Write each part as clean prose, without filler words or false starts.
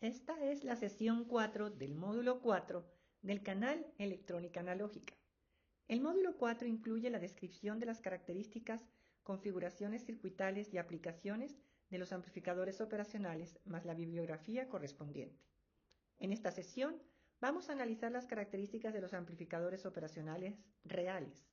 Esta es la sesión 4 del módulo 4 del canal Electrónica Analógica. El módulo 4 incluye la descripción de las características, configuraciones circuitales y aplicaciones de los amplificadores operacionales más la bibliografía correspondiente. En esta sesión vamos a analizar las características de los amplificadores operacionales reales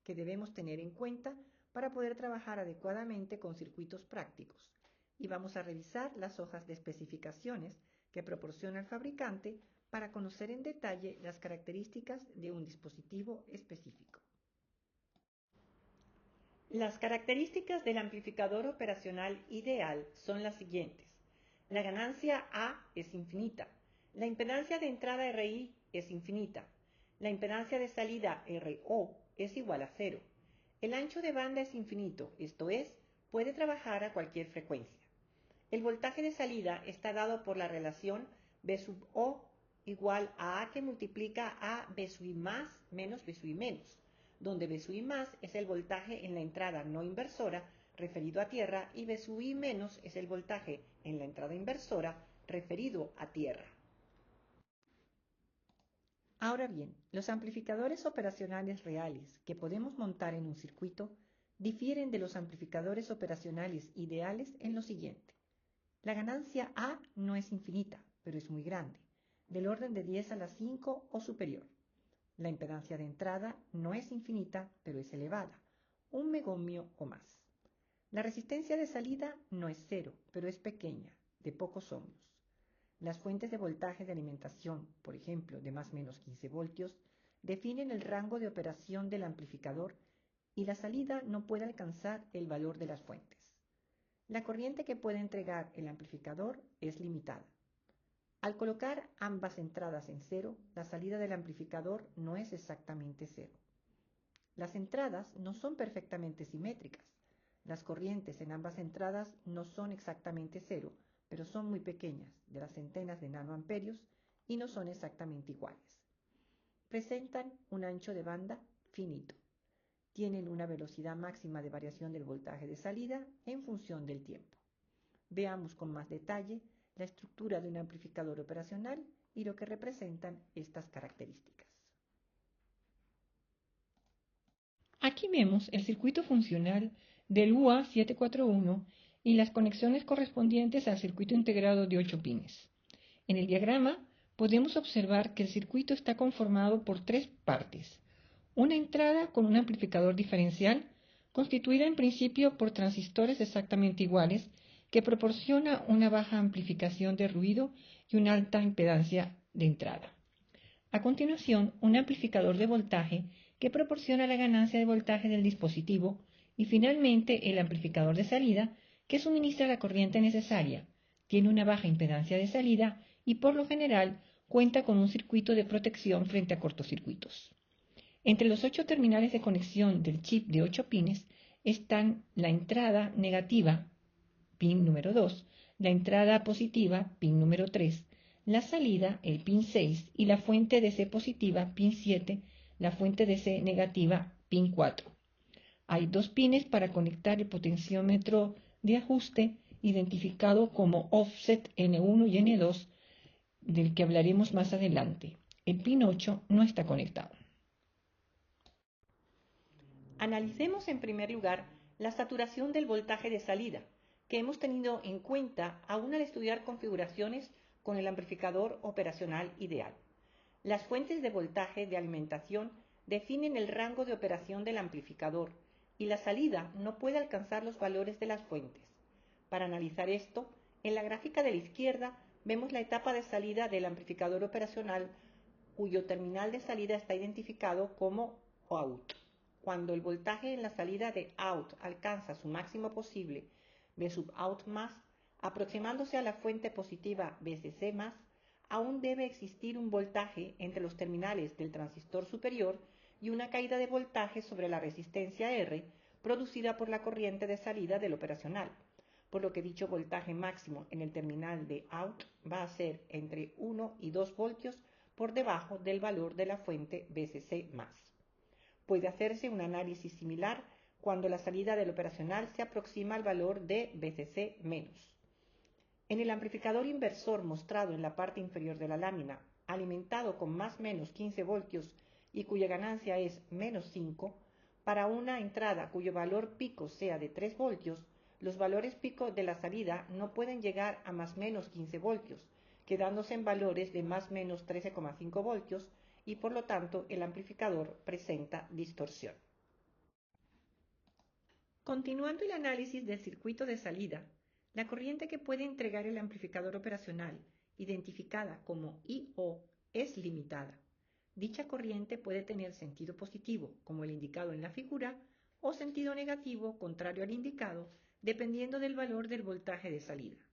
que debemos tener en cuenta para poder trabajar adecuadamente con circuitos prácticos, y vamos a revisar las hojas de especificaciones que proporciona el fabricante para conocer en detalle las características de un dispositivo específico. Las características del amplificador operacional ideal son las siguientes. La ganancia A es infinita. La impedancia de entrada RI es infinita. La impedancia de salida RO es igual a 0. El ancho de banda es infinito, esto es, puede trabajar a cualquier frecuencia. El voltaje de salida está dado por la relación B sub O igual a A que multiplica a B sub I más menos B sub I menos, donde B sub I más es el voltaje en la entrada no inversora referido a tierra y B sub I menos es el voltaje en la entrada inversora referido a tierra. Ahora bien, los amplificadores operacionales reales que podemos montar en un circuito difieren de los amplificadores operacionales ideales en lo siguiente. La ganancia A no es infinita, pero es muy grande, del orden de 10 a la 5 o superior. La impedancia de entrada no es infinita, pero es elevada, 1 megohmio o más. La resistencia de salida no es cero, pero es pequeña, de pocos ohmios. Las fuentes de voltaje de alimentación, por ejemplo, de más o menos 15 voltios, definen el rango de operación del amplificador y la salida no puede alcanzar el valor de las fuentes. La corriente que puede entregar el amplificador es limitada. Al colocar ambas entradas en cero, la salida del amplificador no es exactamente cero. Las entradas no son perfectamente simétricas. Las corrientes en ambas entradas no son exactamente cero, pero son muy pequeñas, de las centenas de nanoamperios, y no son exactamente iguales. Presentan un ancho de banda finito. Tienen una velocidad máxima de variación del voltaje de salida en función del tiempo. Veamos con más detalle la estructura de un amplificador operacional y lo que representan estas características. Aquí vemos el circuito funcional del UA741 y las conexiones correspondientes al circuito integrado de 8 pines. En el diagrama podemos observar que el circuito está conformado por tres partes. Una entrada con un amplificador diferencial, constituida en principio por transistores exactamente iguales, que proporciona una baja amplificación de ruido y una alta impedancia de entrada. A continuación, un amplificador de voltaje que proporciona la ganancia de voltaje del dispositivo y finalmente el amplificador de salida que suministra la corriente necesaria, tiene una baja impedancia de salida y por lo general cuenta con un circuito de protección frente a cortocircuitos. Entre los 8 terminales de conexión del chip de 8 pines están la entrada negativa, pin número 2, la entrada positiva, pin número 3, la salida, el pin 6, y la fuente DC positiva, pin 7, la fuente DC negativa, pin 4. Hay 2 pines para conectar el potenciómetro de ajuste, identificado como offset N1 y N2, del que hablaremos más adelante. El pin 8 no está conectado. Analicemos en primer lugar la saturación del voltaje de salida, que hemos tenido en cuenta aún al estudiar configuraciones con el amplificador operacional ideal. Las fuentes de voltaje de alimentación definen el rango de operación del amplificador y la salida no puede alcanzar los valores de las fuentes. Para analizar esto, en la gráfica de la izquierda vemos la etapa de salida del amplificador operacional cuyo terminal de salida está identificado como OUT. Cuando el voltaje en la salida de OUT alcanza su máximo posible, B sub OUT más, aproximándose a la fuente positiva BCC más, aún debe existir un voltaje entre los terminales del transistor superior y una caída de voltaje sobre la resistencia R producida por la corriente de salida del operacional, por lo que dicho voltaje máximo en el terminal de OUT va a ser entre 1 y 2 voltios por debajo del valor de la fuente BCC más. Puede hacerse un análisis similar cuando la salida del operacional se aproxima al valor de BCC menos. En el amplificador inversor mostrado en la parte inferior de la lámina, alimentado con más o menos 15 voltios y cuya ganancia es menos 5, para una entrada cuyo valor pico sea de 3 voltios, los valores pico de la salida no pueden llegar a más o menos 15 voltios, quedándose en valores de más o menos 13,5 voltios y por lo tanto el amplificador presenta distorsión. Continuando el análisis del circuito de salida, la corriente que puede entregar el amplificador operacional, identificada como I.O., es limitada. Dicha corriente puede tener sentido positivo, como el indicado en la figura, o sentido negativo, contrario al indicado, dependiendo del valor del voltaje de salida.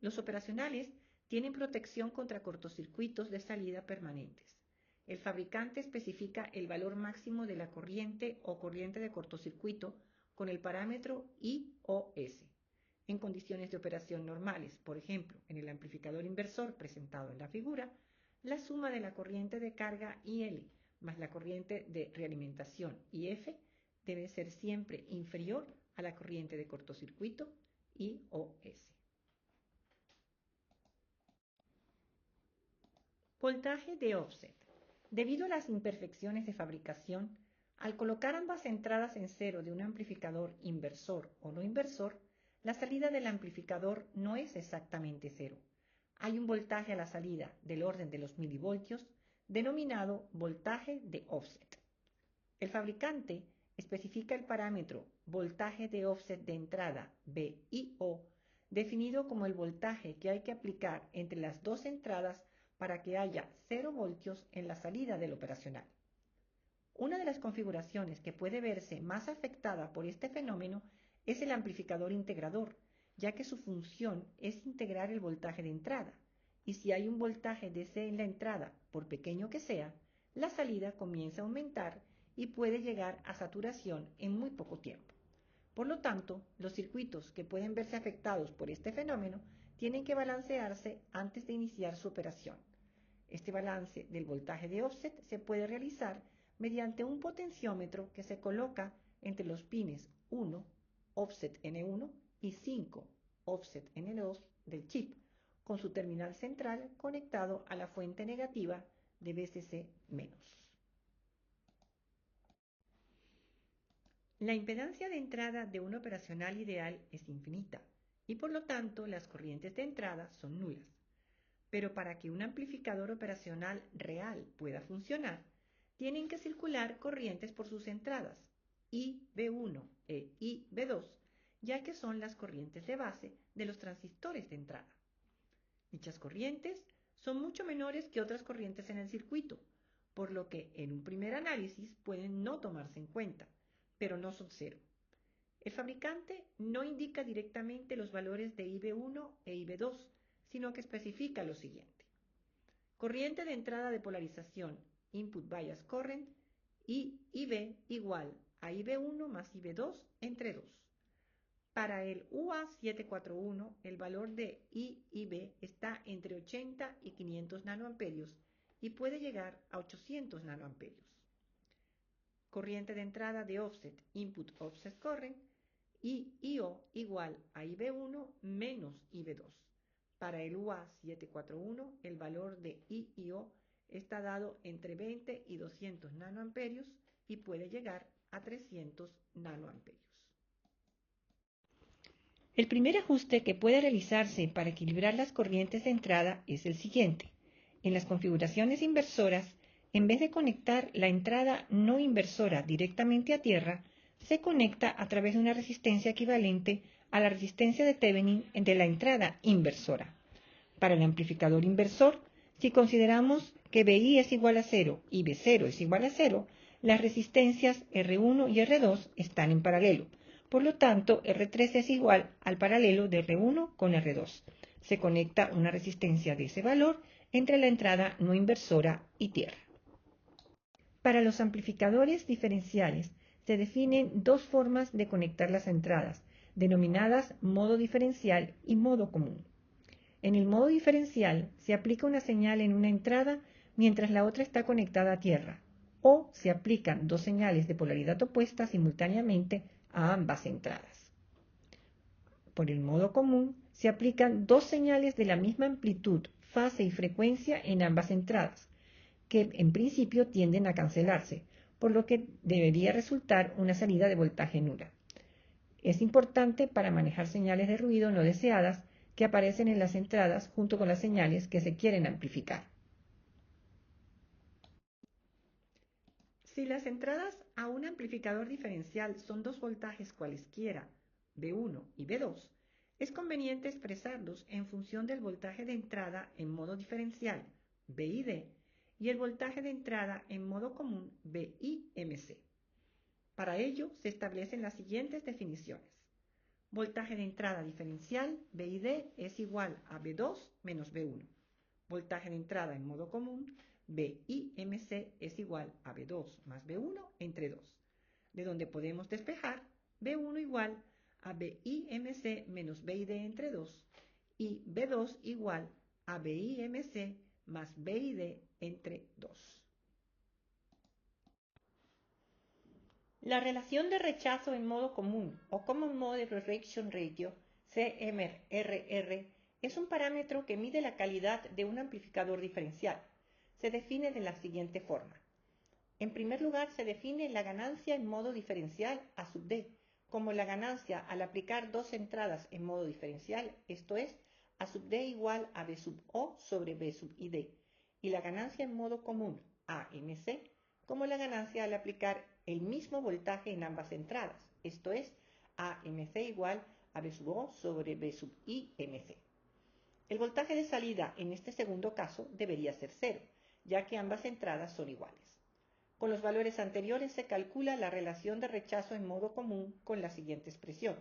Los operacionales tienen protección contra cortocircuitos de salida permanentes. El fabricante especifica el valor máximo de la corriente o corriente de cortocircuito con el parámetro IOS. En condiciones de operación normales, por ejemplo, en el amplificador inversor presentado en la figura, la suma de la corriente de carga IL más la corriente de realimentación IF debe ser siempre inferior a la corriente de cortocircuito IOS. Voltaje de offset. Debido a las imperfecciones de fabricación, al colocar ambas entradas en cero de un amplificador inversor o no inversor, la salida del amplificador no es exactamente cero. Hay un voltaje a la salida del orden de los milivoltios, denominado voltaje de offset. El fabricante especifica el parámetro voltaje de offset de entrada VIO, definido como el voltaje que hay que aplicar entre las dos entradas para que haya 0 voltios en la salida del operacional. Una de las configuraciones que puede verse más afectada por este fenómeno es el amplificador integrador, ya que su función es integrar el voltaje de entrada, y si hay un voltaje DC en la entrada, por pequeño que sea, la salida comienza a aumentar y puede llegar a saturación en muy poco tiempo. Por lo tanto, los circuitos que pueden verse afectados por este fenómeno tienen que balancearse antes de iniciar su operación. Este balance del voltaje de offset se puede realizar mediante un potenciómetro que se coloca entre los pines 1, offset N1, y 5, offset N2 del chip, con su terminal central conectado a la fuente negativa de VCC-. La impedancia de entrada de un operacional ideal es infinita y por lo tanto las corrientes de entrada son nulas. Pero para que un amplificador operacional real pueda funcionar, tienen que circular corrientes por sus entradas, IB1 e IB2, ya que son las corrientes de base de los transistores de entrada. Dichas corrientes son mucho menores que otras corrientes en el circuito, por lo que en un primer análisis pueden no tomarse en cuenta, pero no son cero. El fabricante no indica directamente los valores de IB1 e IB2, sino que especifica lo siguiente. Corriente de entrada de polarización, Input Bias Current, y IB igual a IB1 más IB2 entre 2. Para el UA741, el valor de I y B está entre 80 y 500 nanoamperios y puede llegar a 800 nanoamperios. Corriente de entrada de offset, Input Offset Current, IO igual a IB1 menos IB2. Para el UA741, el valor de IO está dado entre 20 y 200 nanoamperios y puede llegar a 300 nanoamperios. El primer ajuste que puede realizarse para equilibrar las corrientes de entrada es el siguiente. En las configuraciones inversoras, en vez de conectar la entrada no inversora directamente a tierra, se conecta a través de una resistencia equivalente a la resistencia de Thevenin de la entrada inversora. Para el amplificador inversor, si consideramos que BI es igual a 0 y B0 es igual a 0, las resistencias R1 y R2 están en paralelo. Por lo tanto, R3 es igual al paralelo de R1 con R2. Se conecta una resistencia de ese valor entre la entrada no inversora y tierra. Para los amplificadores diferenciales, se definen dos formas de conectar las entradas, denominadas modo diferencial y modo común. En el modo diferencial se aplica una señal en una entrada mientras la otra está conectada a tierra, o se aplican dos señales de polaridad opuesta simultáneamente a ambas entradas. Por el modo común se aplican dos señales de la misma amplitud, fase y frecuencia en ambas entradas, que en principio tienden a cancelarse, por lo que debería resultar una salida de voltaje nula. Es importante para manejar señales de ruido no deseadas que aparecen en las entradas junto con las señales que se quieren amplificar. Si las entradas a un amplificador diferencial son dos voltajes cualesquiera, B1 y B2, es conveniente expresarlos en función del voltaje de entrada en modo diferencial, B y D, y el voltaje de entrada en modo común, BI-MC. Para ello se establecen las siguientes definiciones. Voltaje de entrada diferencial, B y D, es igual a B2 menos B1. Voltaje de entrada en modo común, BI-MC, es igual a B2 más B1 entre 2, de donde podemos despejar B1 igual a BI-MC menos B y D entre 2 y B2 igual a BI-MC más B y D entre 2. La relación de rechazo en modo común o Common Mode Rejection Ratio, CMRR, es un parámetro que mide la calidad de un amplificador diferencial. Se define de la siguiente forma. En primer lugar, se define la ganancia en modo diferencial A sub D, como la ganancia al aplicar dos entradas en modo diferencial, esto es, A sub D igual a B sub O sobre B sub ID, y la ganancia en modo común AMC, como la ganancia al aplicar el mismo voltaje en ambas entradas, esto es, AMC igual a B sub O sobre B sub IMC. El voltaje de salida en este segundo caso debería ser cero, ya que ambas entradas son iguales. Con los valores anteriores se calcula la relación de rechazo en modo común con la siguiente expresión.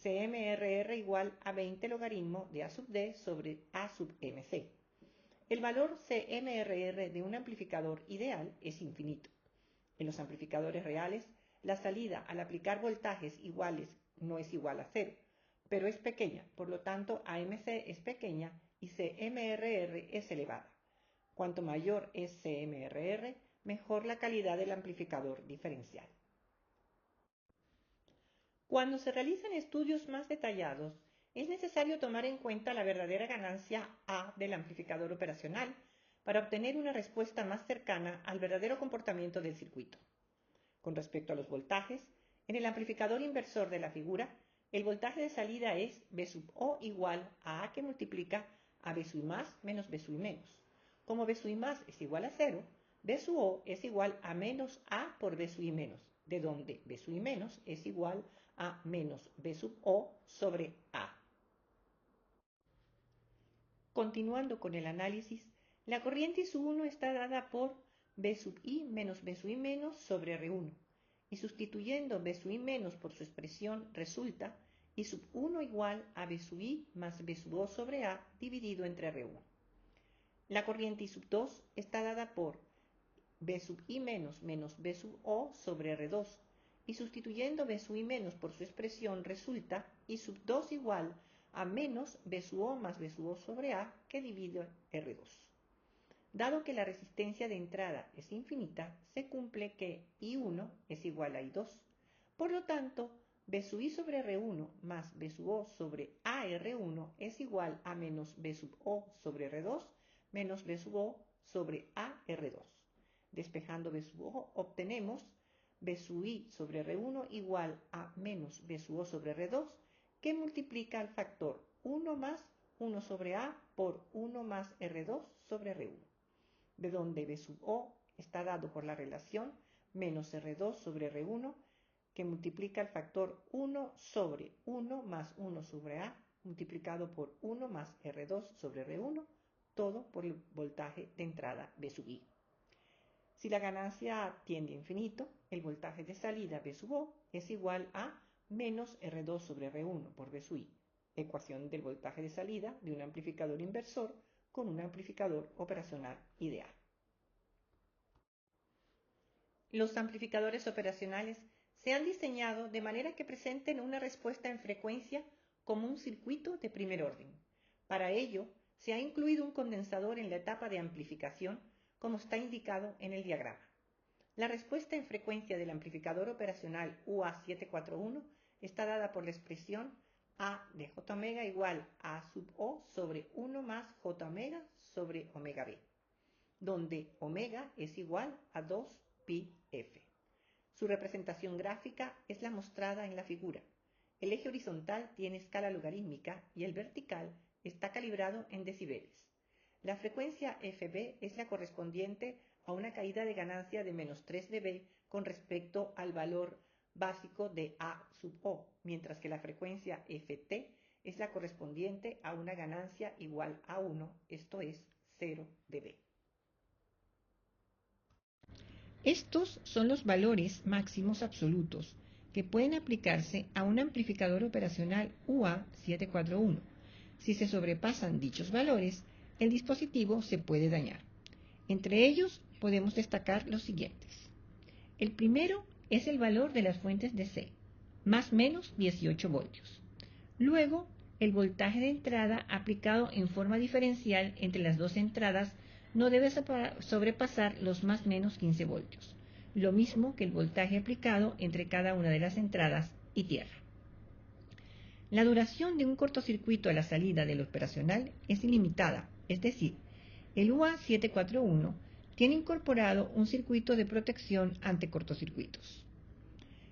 CMRR igual a 20 logaritmo de A sub D sobre A sub MC. El valor CMRR de un amplificador ideal es infinito. En los amplificadores reales, la salida al aplicar voltajes iguales no es igual a cero, pero es pequeña, por lo tanto AMC es pequeña y CMRR es elevada. Cuanto mayor es CMRR, mejor la calidad del amplificador diferencial. Cuando se realizan estudios más detallados, es necesario tomar en cuenta la verdadera ganancia A del amplificador operacional para obtener una respuesta más cercana al verdadero comportamiento del circuito. Con respecto a los voltajes, en el amplificador inversor de la figura, el voltaje de salida es B sub O igual a A que multiplica a B sub I más menos B sub I menos. Como B sub I más es igual a 0, B sub O es igual a menos A por B sub I menos, de donde B sub I menos es igual a menos B sub O sobre A. Continuando con el análisis, la corriente I sub 1 está dada por B sub I menos B sub I menos sobre R1, y sustituyendo B sub I menos por su expresión resulta I sub 1 igual a B sub I más B sub O sobre A dividido entre R1. La corriente I sub 2 está dada por B sub I menos menos B sub O sobre R2, y sustituyendo B sub I menos por su expresión resulta I sub 2 igual a menos B sub O más B sub O sobre A que divide R2. Dado que la resistencia de entrada es infinita, se cumple que I1 es igual a I2. Por lo tanto, B sub I sobre R1 más B sub O sobre AR1 es igual a menos B sub O sobre R2 menos B sub O sobre AR2. Despejando B sub O, obtenemos B sub I sobre R1 igual a menos B sub O sobre R2, que multiplica el factor 1 más 1 sobre A por 1 más R2 sobre R1, de donde B sub O está dado por la relación menos R2 sobre R1, que multiplica el factor 1 sobre 1 más 1 sobre A, multiplicado por 1 más R2 sobre R1, todo por el voltaje de entrada B sub I. Si la ganancia tiende a infinito, el voltaje de salida B sub O es igual a menos R2 sobre R1 por B sub I, ecuación del voltaje de salida de un amplificador inversor con un amplificador operacional ideal. Los amplificadores operacionales se han diseñado de manera que presenten una respuesta en frecuencia como un circuito de primer orden. Para ello, se ha incluido un condensador en la etapa de amplificación, como está indicado en el diagrama. La respuesta en frecuencia del amplificador operacional UA741 está dada por la expresión A de J omega igual A sub O sobre 1 más J omega sobre omega B, donde omega es igual a 2 pi f. Su representación gráfica es la mostrada en la figura. El eje horizontal tiene escala logarítmica y el vertical está calibrado en decibeles. La frecuencia FB es la correspondiente a una caída de ganancia de menos 3 dB con respecto al valor básico de A sub O, mientras que la frecuencia FT es la correspondiente a una ganancia igual a 1, esto es 0 dB. Estos son los valores máximos absolutos que pueden aplicarse a un amplificador operacional UA741. Si se sobrepasan dichos valores, el dispositivo se puede dañar. Entre ellos podemos destacar los siguientes. El primero es el valor de las fuentes de C, más o menos 18 voltios. Luego, el voltaje de entrada aplicado en forma diferencial entre las dos entradas no debe sobrepasar los más o menos 15 voltios, lo mismo que el voltaje aplicado entre cada una de las entradas y tierra. La duración de un cortocircuito a la salida del operacional es ilimitada, es decir, el UA741 tiene incorporado un circuito de protección ante cortocircuitos.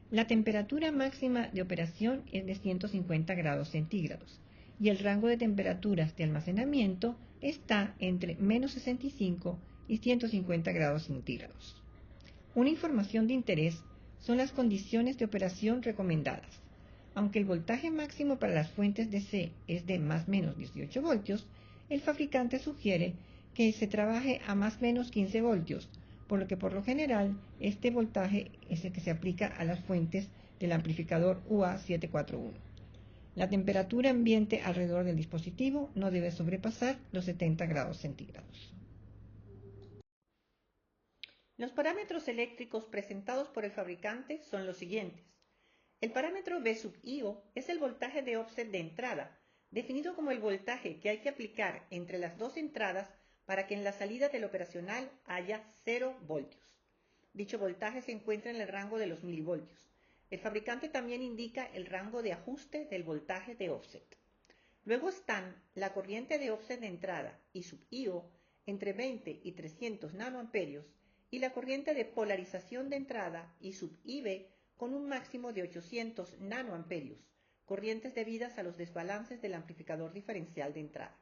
La temperatura máxima de operación es de 150 grados centígrados y el rango de temperaturas de almacenamiento está entre menos 65 y 150 grados centígrados. Una información de interés son las condiciones de operación recomendadas. Aunque el voltaje máximo para las fuentes de C es de más o menos 18 voltios, el fabricante sugiere que se trabaje a más o menos 15 voltios, por lo que por lo general este voltaje es el que se aplica a las fuentes del amplificador UA741. La temperatura ambiente alrededor del dispositivo no debe sobrepasar los 70 grados centígrados. Los parámetros eléctricos presentados por el fabricante son los siguientes. El parámetro B sub IO es el voltaje de offset de entrada, definido como el voltaje que hay que aplicar entre las dos entradas para que en la salida del operacional haya 0 voltios. Dicho voltaje se encuentra en el rango de los milivoltios. El fabricante también indica el rango de ajuste del voltaje de offset. Luego están la corriente de offset de entrada y sub IO entre 20 y 300 nanoamperios y la corriente de polarización de entrada y sub IB con un máximo de 800 nanoamperios, corrientes debidas a los desbalances del amplificador diferencial de entrada.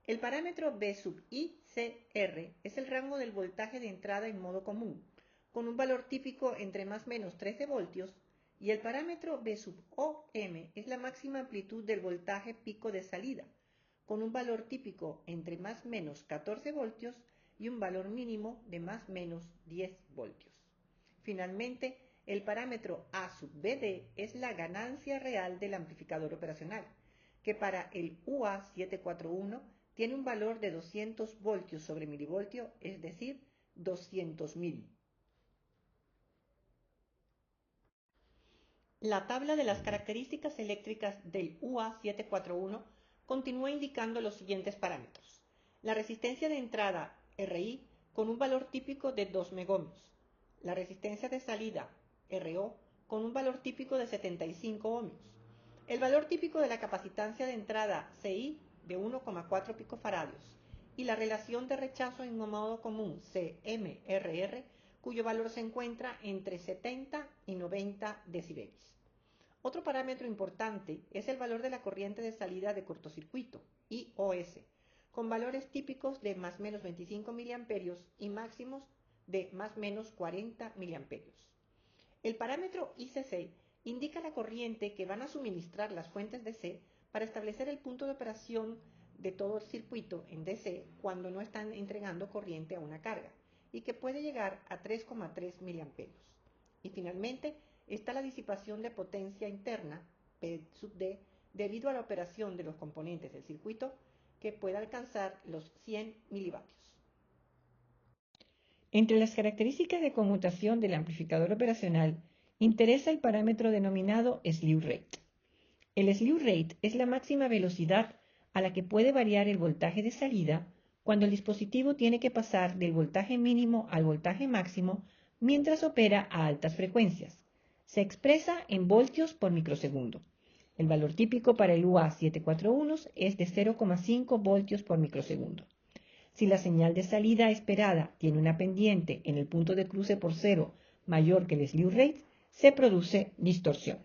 El parámetro B sub ICR es el rango del voltaje de entrada en modo común, con un valor típico entre más o menos 13 voltios, y el parámetro B sub OM es la máxima amplitud del voltaje pico de salida, con un valor típico entre más o menos 14 voltios y un valor mínimo de más o menos 10 voltios. Finalmente, el parámetro A sub BD es la ganancia real del amplificador operacional, que para el UA741 tiene un valor de 200 voltios sobre milivoltio, es decir, 200.000. La tabla de las características eléctricas del UA741 continúa indicando los siguientes parámetros. La resistencia de entrada RI con un valor típico de 2 megohmios. La resistencia de salida RO con un valor típico de 75 ohmios. El valor típico de la capacitancia de entrada CI de 1,4 picofaradios y la relación de rechazo en modo común CMRR, cuyo valor se encuentra entre 70 y 90 decibeles. Otro parámetro importante es el valor de la corriente de salida de cortocircuito, IOS, con valores típicos de más o menos 25 miliamperios y máximos de más o menos 40 miliamperios. El parámetro ICC indica la corriente que van a suministrar las fuentes DC para establecer el punto de operación de todo el circuito en DC cuando no están entregando corriente a una carga y que puede llegar a 3,3 miliamperios. Y finalmente está la disipación de potencia interna, P sub D, debido a la operación de los componentes del circuito que puede alcanzar los 100 milivatios. Entre las características de conmutación del amplificador operacional interesa el parámetro denominado slew rate. El slew rate es la máxima velocidad a la que puede variar el voltaje de salida cuando el dispositivo tiene que pasar del voltaje mínimo al voltaje máximo mientras opera a altas frecuencias. Se expresa en voltios por microsegundo. El valor típico para el UA741 es de 0,5 voltios por microsegundo. Si la señal de salida esperada tiene una pendiente en el punto de cruce por cero mayor que el slew rate, se produce distorsión.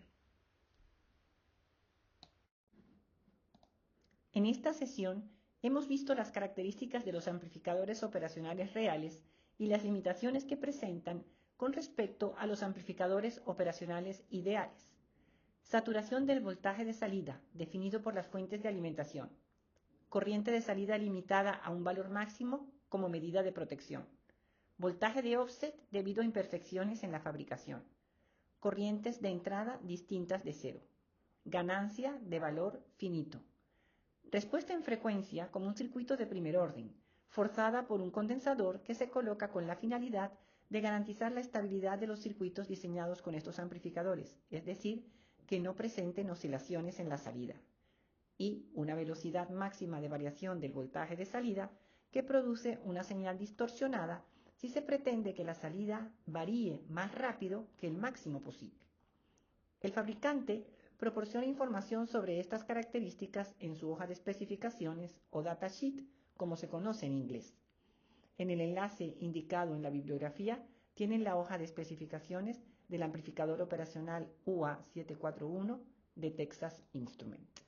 En esta sesión hemos visto las características de los amplificadores operacionales reales y las limitaciones que presentan con respecto a los amplificadores operacionales ideales. Saturación del voltaje de salida, definido por las fuentes de alimentación. Corriente de salida limitada a un valor máximo como medida de protección. Voltaje de offset debido a imperfecciones en la fabricación. Corrientes de entrada distintas de cero. Ganancia de valor finito. Respuesta en frecuencia como un circuito de primer orden, forzada por un condensador que se coloca con la finalidad de garantizar la estabilidad de los circuitos diseñados con estos amplificadores, es decir, que no presenten oscilaciones en la salida, y una velocidad máxima de variación del voltaje de salida que produce una señal distorsionada si se pretende que la salida varíe más rápido que el máximo posible. El fabricante proporciona información sobre estas características en su hoja de especificaciones o datasheet, como se conoce en inglés. En el enlace indicado en la bibliografía tienen la hoja de especificaciones del amplificador operacional UA741 de Texas Instruments.